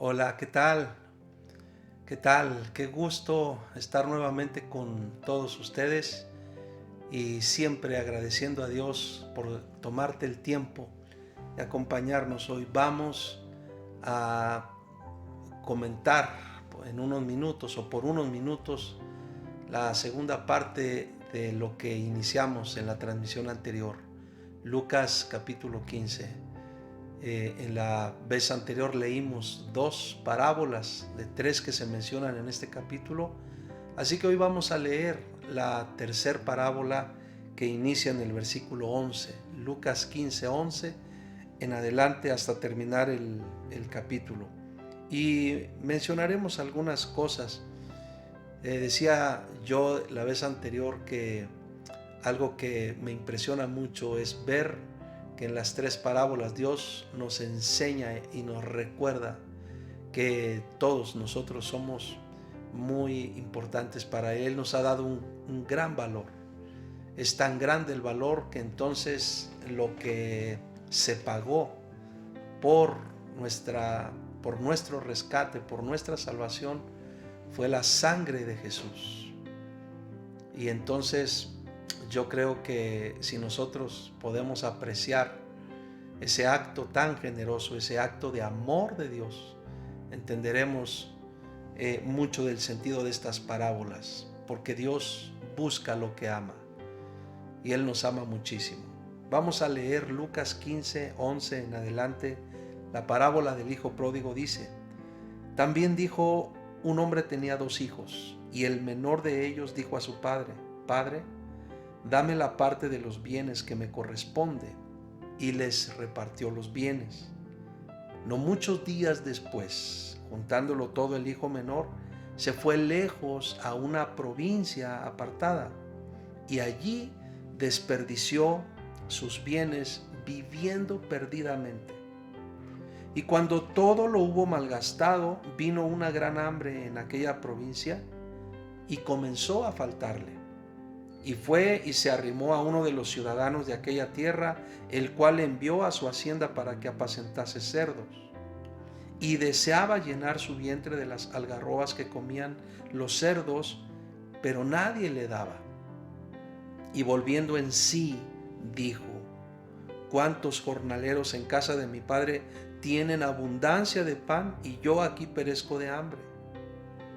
Hola, ¿qué tal? ¿Qué tal? Qué gusto estar nuevamente con todos ustedes y siempre agradeciendo a Dios por tomarte el tiempo de acompañarnos hoy. Vamos a comentar en unos minutos o por unos minutos la segunda parte de lo que iniciamos en la transmisión anterior, Lucas capítulo 15. En la vez anterior leímos dos parábolas de tres que se mencionan en este capítulo, así que hoy vamos a leer la tercer parábola que inicia en el versículo 11, Lucas 15:11 en adelante hasta terminar el capítulo. Y mencionaremos algunas cosas. Decía yo la vez anterior que algo que me impresiona mucho es ver que en las tres parábolas Dios nos enseña y nos recuerda que todos nosotros somos muy importantes para Él. Nos ha dado un gran valor. Es tan grande el valor que entonces lo que se pagó por, por nuestro rescate, por nuestra salvación, fue la sangre de Jesús. Y entonces yo creo que si nosotros podemos apreciar ese acto tan generoso, ese acto de amor de Dios, entenderemos mucho del sentido de estas parábolas, porque Dios busca lo que ama y Él nos ama muchísimo. Vamos a leer Lucas 15:11 en adelante. La parábola del hijo pródigo dice: también dijo, un hombre tenía dos hijos, y el menor de ellos dijo a su padre: Padre, dame la parte de los bienes que me corresponde. Y les repartió los bienes. No muchos días después, juntándolo todo, el hijo menor se fue lejos a una provincia apartada y allí desperdició sus bienes viviendo perdidamente. Y cuando todo lo hubo malgastado, vino una gran hambre en aquella provincia y comenzó a faltarle. Y fue y se arrimó a uno de los ciudadanos de aquella tierra, el cual le envió a su hacienda para que apacentase cerdos. Y deseaba llenar su vientre de las algarrobas que comían los cerdos, pero nadie le daba. Y volviendo en sí, dijo: ¿cuántos jornaleros en casa de mi padre tienen abundancia de pan y yo aquí perezco de hambre?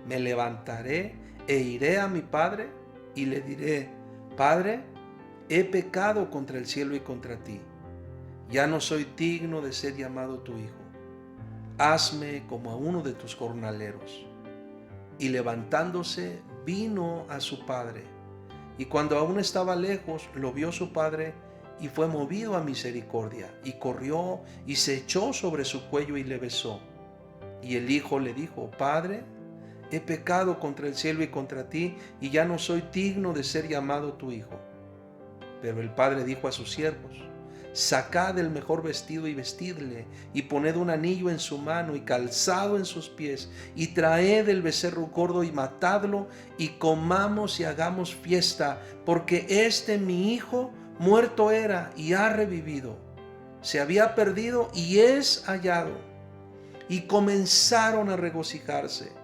Me levantaré e iré a mi padre y le diré: Padre, he pecado contra el cielo y contra ti. Ya no soy digno de ser llamado tu hijo. Hazme como a uno de tus jornaleros. Y levantándose, vino a su padre. Y cuando aún estaba lejos, lo vio su padre y fue movido a misericordia. Y corrió y se echó sobre su cuello y le besó. Y el hijo le dijo: Padre, he pecado contra el cielo y contra ti, y ya no soy digno de ser llamado tu hijo. Pero el padre dijo a sus siervos: sacad el mejor vestido y vestidle, y poned un anillo en su mano y calzado en sus pies, y traed el becerro gordo y matadlo, y comamos y hagamos fiesta, porque este mi hijo muerto era y ha revivido, se había perdido y es hallado. Y comenzaron a regocijarse.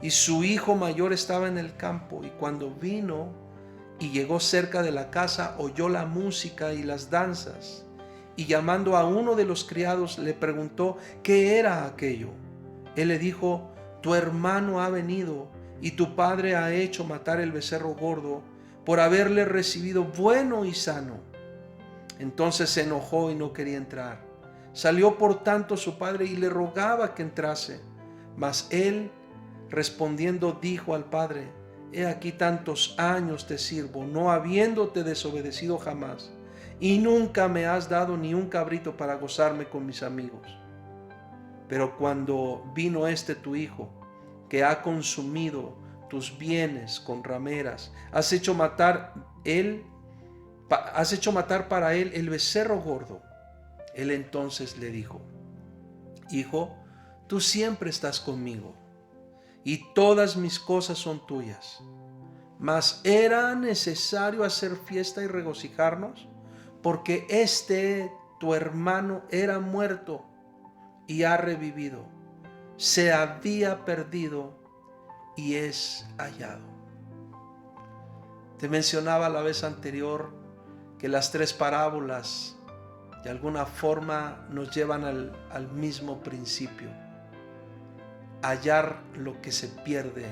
Y su hijo mayor estaba en el campo, y cuando vino y llegó cerca de la casa, oyó la música y las danzas, y llamando a uno de los criados le preguntó qué era aquello. Él le dijo: tu hermano ha venido, y tu padre ha hecho matar el becerro gordo, por haberle recibido bueno y sano. Entonces se enojó y no quería entrar. Salió por tanto su padre y le rogaba que entrase, mas él, respondiendo, dijo al padre: he aquí tantos años te sirvo, no habiéndote desobedecido jamás, y nunca me has dado ni un cabrito para gozarme con mis amigos. Pero cuando vino este tu hijo, que ha consumido tus bienes con rameras, has hecho matar para él el becerro gordo. Él entonces le dijo: hijo, tú siempre estás conmigo, y todas mis cosas son tuyas. Mas era necesario hacer fiesta y regocijarnos, porque este tu hermano era muerto y ha revivido, se había perdido y es hallado. Te mencionaba la vez anterior que las tres parábolas de alguna forma nos llevan al mismo principio: hallar lo que se pierde,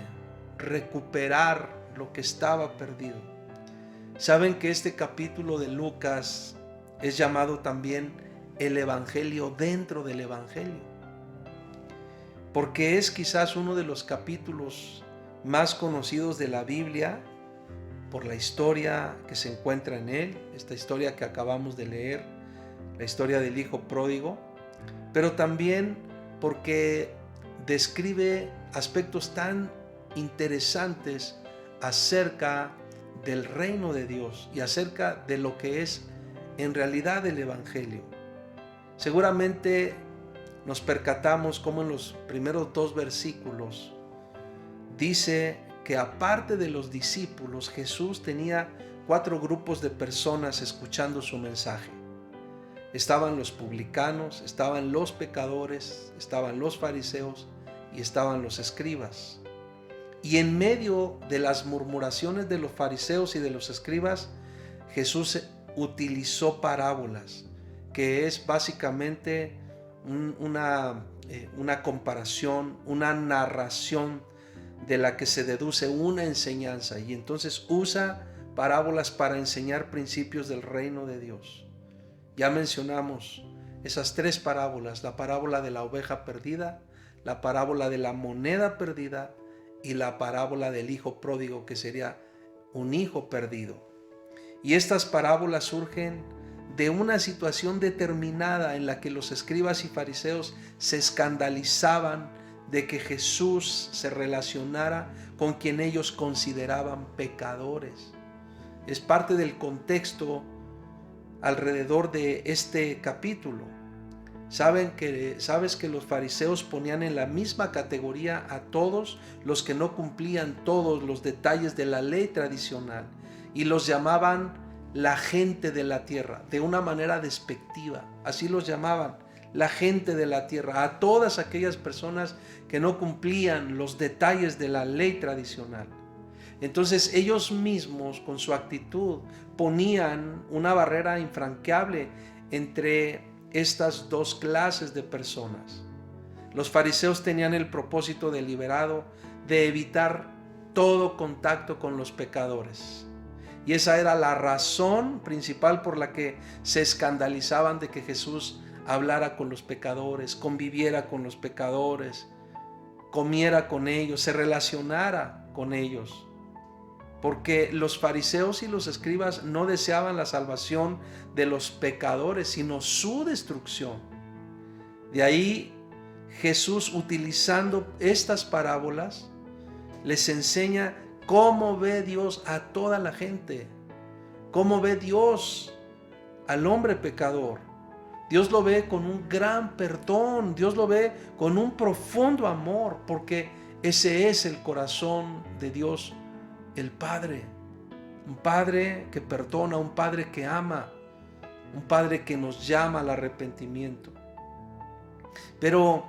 recuperar lo que estaba perdido. Saben que este capítulo de Lucas es llamado también el Evangelio dentro del Evangelio, porque es quizás uno de los capítulos más conocidos de la Biblia por la historia que se encuentra en él, esta historia que acabamos de leer, la historia del hijo pródigo, pero también porque describe aspectos tan interesantes acerca del reino de Dios y acerca de lo que es en realidad el Evangelio. Seguramente nos percatamos cómo en los primeros 2 versículos dice que aparte de los discípulos, Jesús tenía 4 grupos de personas escuchando su mensaje. Estaban los publicanos, estaban los pecadores, estaban los fariseos y estaban los escribas. Y en medio de las murmuraciones de los fariseos y de los escribas, Jesús utilizó parábolas, que es básicamente una comparación, una narración de la que se deduce una enseñanza, y entonces usa parábolas para enseñar principios del reino de Dios. Ya mencionamos esas 3 parábolas: la parábola de la oveja perdida, la parábola de la moneda perdida y la parábola del hijo pródigo, que sería un hijo perdido. Y estas parábolas surgen de una situación determinada en la que los escribas y fariseos se escandalizaban de que Jesús se relacionara con quien ellos consideraban pecadores. Es parte del contexto alrededor de este capítulo. Sabes que los fariseos ponían en la misma categoría a todos los que no cumplían todos los detalles de la ley tradicional, y los llamaban la gente de la tierra, de una manera despectiva. Así los llamaban, la gente de la tierra, a todas aquellas personas que no cumplían los detalles de la ley tradicional. Entonces ellos mismos, con su actitud, ponían una barrera infranqueable entre estas 2 clases de personas. Los fariseos tenían el propósito deliberado de evitar todo contacto con los pecadores. Y esa era la razón principal por la que se escandalizaban de que Jesús hablara con los pecadores, conviviera con los pecadores, comiera con ellos, se relacionara con ellos. Porque los fariseos y los escribas no deseaban la salvación de los pecadores, sino su destrucción. De ahí Jesús, utilizando estas parábolas, les enseña cómo ve Dios a toda la gente, cómo ve Dios al hombre pecador. Dios lo ve con un gran perdón, Dios lo ve con un profundo amor, porque ese es el corazón de Dios, el Padre. Un Padre que perdona, un Padre que ama, un Padre que nos llama al arrepentimiento. Pero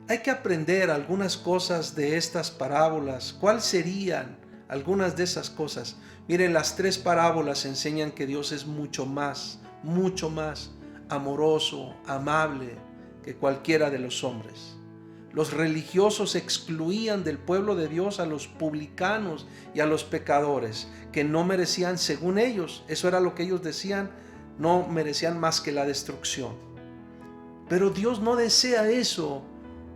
hay que aprender algunas cosas de estas parábolas. ¿Cuáles serían algunas de esas cosas? Miren, las 3 parábolas enseñan que Dios es mucho más amoroso, amable que cualquiera de los hombres. Los religiosos excluían del pueblo de Dios a los publicanos y a los pecadores, que no merecían, según ellos, eso era lo que ellos decían, no merecían más que la destrucción. Pero Dios no desea eso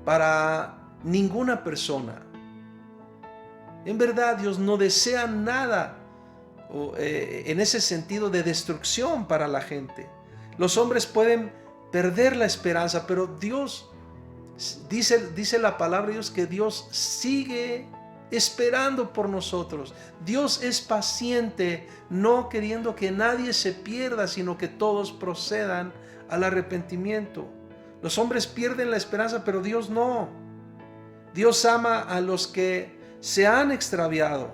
para ninguna persona. En verdad, Dios no desea nada en ese sentido de destrucción para la gente. Los hombres pueden perder la esperanza, pero Dios, dice la palabra de Dios, que Dios sigue esperando por nosotros. Dios es paciente, no queriendo que nadie se pierda, sino que todos procedan al arrepentimiento. Los hombres pierden la esperanza, pero Dios no. Dios ama a los que se han extraviado,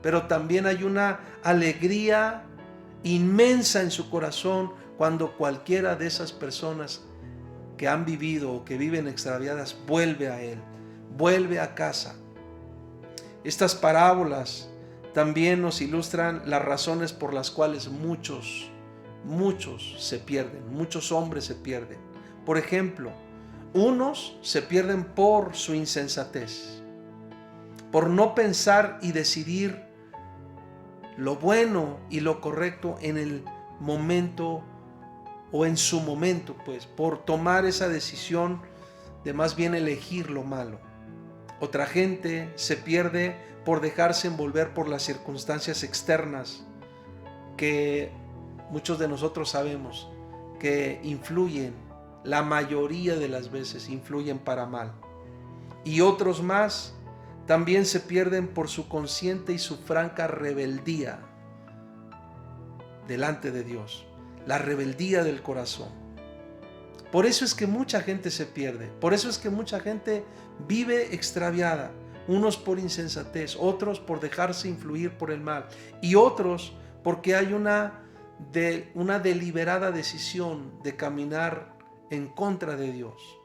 pero también hay una alegría inmensa en su corazón cuando cualquiera de esas personas que han vivido o que viven extraviadas, vuelve a Él, vuelve a casa. Estas parábolas también nos ilustran las razones por las cuales muchos se pierden, muchos hombres se pierden. Por ejemplo, unos se pierden por su insensatez, por no pensar y decidir lo bueno y lo correcto en el momento o en su momento, pues, por tomar esa decisión de más bien elegir lo malo. Otra gente se pierde por dejarse envolver por las circunstancias externas que muchos de nosotros sabemos que influyen, la mayoría de las veces influyen para mal. Y otros más también se pierden por su consciente y su franca rebeldía delante de Dios, la rebeldía del corazón. Por eso es que mucha gente se pierde, por eso es que mucha gente vive extraviada, unos por insensatez, otros por dejarse influir por el mal y otros porque hay una deliberada decisión de caminar en contra de Dios.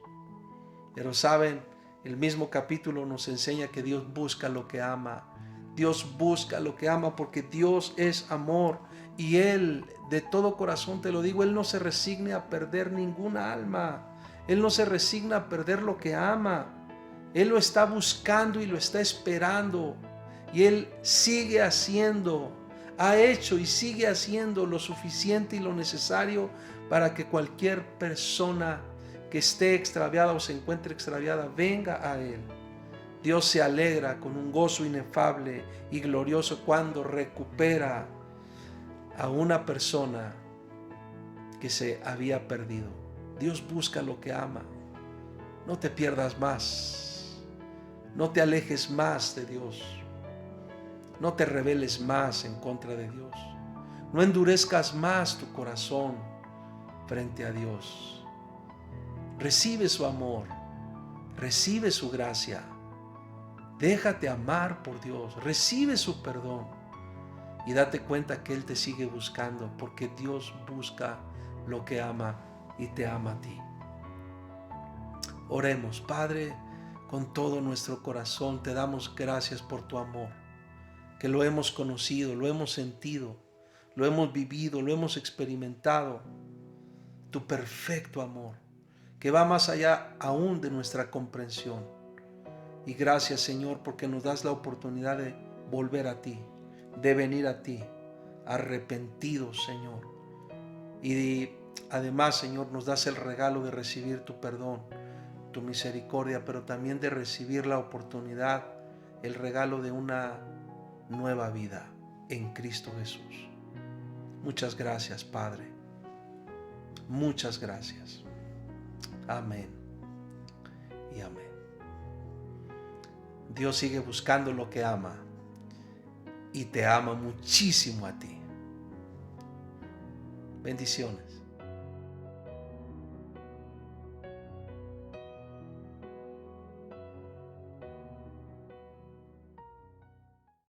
Pero saben, el mismo capítulo nos enseña que Dios busca lo que ama. Dios busca lo que ama porque Dios es amor y Él, de todo corazón te lo digo, Él no se resigna a perder ninguna alma. Él no se resigna a perder lo que ama. Él lo está buscando y lo está esperando. Y Él sigue haciendo, ha hecho y sigue haciendo lo suficiente y lo necesario para que cualquier persona que esté extraviada o se encuentre extraviada venga a Él. Dios se alegra con un gozo inefable y glorioso cuando recupera a una persona que se había perdido. Dios busca lo que ama. No te pierdas más. No te alejes más de Dios. No te rebeles más en contra de Dios. No endurezcas más tu corazón frente a Dios. Recibe su amor. Recibe su gracia. Déjate amar por Dios. Recibe su perdón. Y date cuenta que Él te sigue buscando, porque Dios busca lo que ama y te ama a ti. Oremos. Padre, con todo nuestro corazón te damos gracias por tu amor, que lo hemos conocido, lo hemos sentido, lo hemos vivido, lo hemos experimentado. Tu perfecto amor, que va más allá aún de nuestra comprensión. Y gracias, Señor, porque nos das la oportunidad de volver a ti, de venir a ti, arrepentidos, Señor. Y además, Señor, nos das el regalo de recibir tu perdón, tu misericordia, pero también de recibir la oportunidad, el regalo de una nueva vida en Cristo Jesús. Muchas gracias, Padre. Muchas gracias. Amén y amén. Dios sigue buscando lo que ama y te ama muchísimo a ti. Bendiciones.